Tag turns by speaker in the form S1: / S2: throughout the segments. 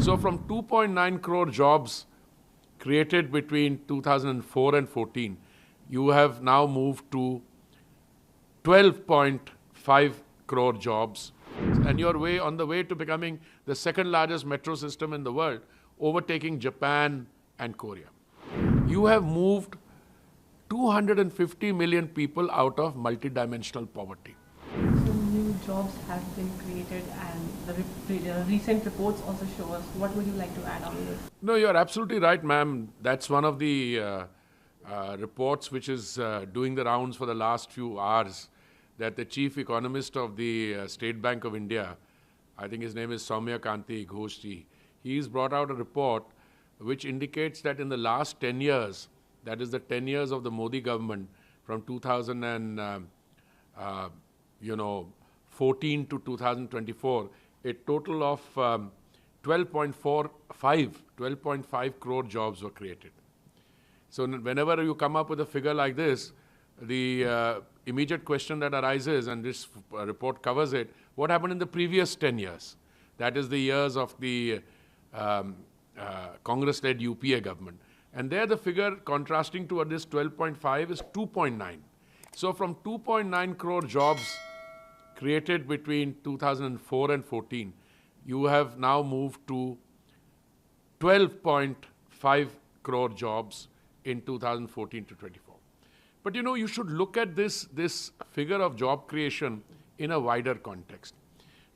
S1: So from 2.9 crore jobs created between 2004 and 14, you have now moved to 12.5 crore jobs. And you're on the way to becoming the second largest metro system in the world, overtaking Japan and Korea. You have moved 250 million people out of multidimensional poverty.
S2: So new jobs have been created, and the recent reports also show us. What would you like to add on this?
S1: No, you're absolutely right, ma'am. That's one of the reports which is doing the rounds for the last few hours, that the chief economist of the State Bank of India, I think his name is Soumya Kanti Ghoshji, he's brought out a report which indicates that in the last 10 years, that is the 10 years of the Modi government from 2014 to 2024, a total of 12.5 crore jobs were created. So whenever you come up with a figure like this, the immediate question that arises, and this report covers it, what happened in the previous 10 years? That is the years of the Congress-led UPA government. And there the figure contrasting to this 12.5 is 2.9. So from 2.9 crore jobs created between 2004 and 14, you have now moved to 12.5 crore jobs in 2014 to 24. But you know, you should look at this figure of job creation in a wider context.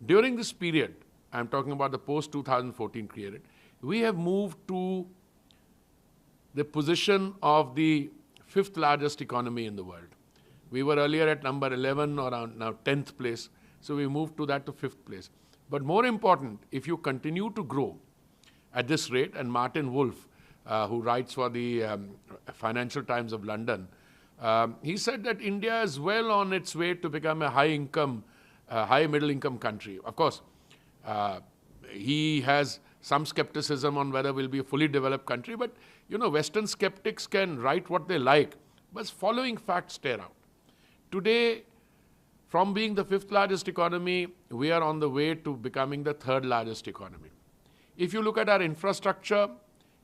S1: During this period, I'm talking about the post-2014 period, we have moved to the position of the 5th largest economy in the world. We were earlier at number 11 or now 10th place, so we moved to that to 5th place. But more important, if you continue to grow at this rate, and Martin Wolf, who writes for the Financial Times of London, he said that India is well on its way to become a high middle income country. Of course, he has some skepticism on whether we'll be a fully developed country, but you know, Western skeptics can write what they like, but following facts stare out. Today, from being the 5th largest economy, we are on the way to becoming the 3rd largest economy. If you look at our infrastructure,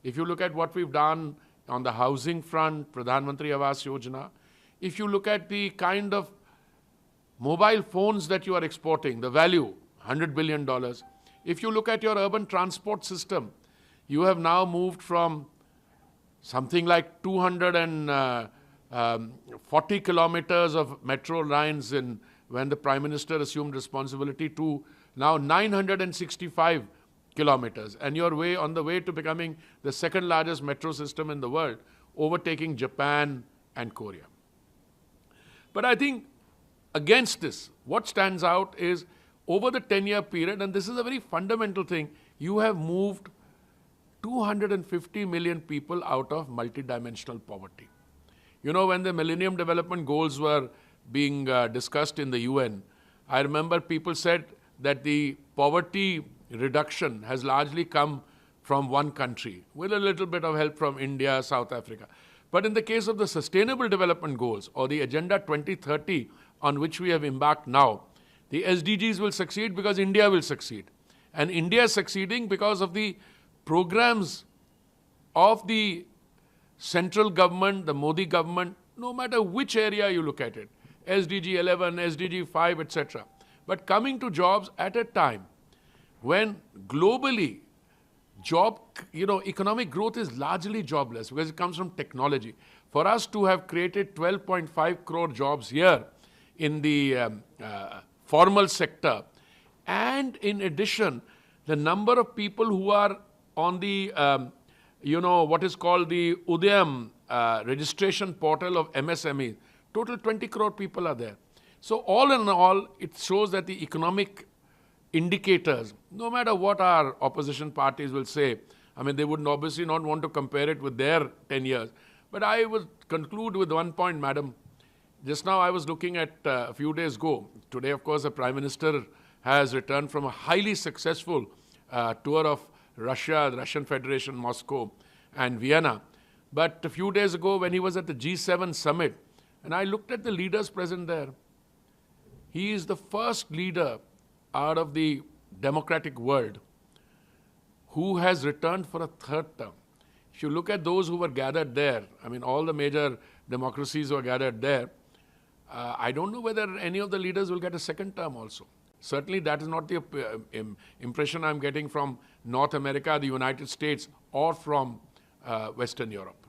S1: if you look at what we've done on the housing front, Pradhan Mantri Awas Yojana, if you look at the kind of mobile phones that you are exporting, the value, $100 billion. If you look at your urban transport system, you have now moved from something like 240 kilometers of metro lines when the Prime Minister assumed responsibility to now 965 kilometers. And you're on the way to becoming the second largest metro system in the world, overtaking Japan and Korea. But I think against this, what stands out is over the 10-year period, and this is a very fundamental thing, you have moved 250 million people out of multidimensional poverty. You know, when the Millennium Development Goals were being discussed in the UN, I remember people said that the poverty reduction has largely come from one country, with a little bit of help from India, South Africa. But in the case of the Sustainable Development Goals, or the Agenda 2030, on which we have embarked now, the SDGs will succeed because India will succeed. And India is succeeding because of the programs of the central government, the Modi government, no matter which area you look at it, SDG 11, SDG 5, etc. But coming to jobs at a time when globally economic growth is largely jobless because it comes from technology. For us to have created 12.5 crore jobs here in the formal sector, and in addition, the number of people who are on the, what is called the Udayam registration portal of MSME, total 20 crore people are there. So all in all, it shows that the economic indicators, no matter what our opposition parties will say, I mean, they would obviously not want to compare it with their 10 years. But I would conclude with one point, madam. Just now I was looking at a few days ago. Today, of course, the Prime Minister has returned from a highly successful tour of Russia, the Russian Federation, Moscow, and Vienna. But a few days ago, when he was at the G7 summit, and I looked at the leaders present there, he is the first leader out of the democratic world who has returned for a third term. If you look at those who were gathered there, I mean, all the major democracies were gathered there, I don't know whether any of the leaders will get a second term also. Certainly that is not the impression I'm getting from North America, the United States, or from Western Europe.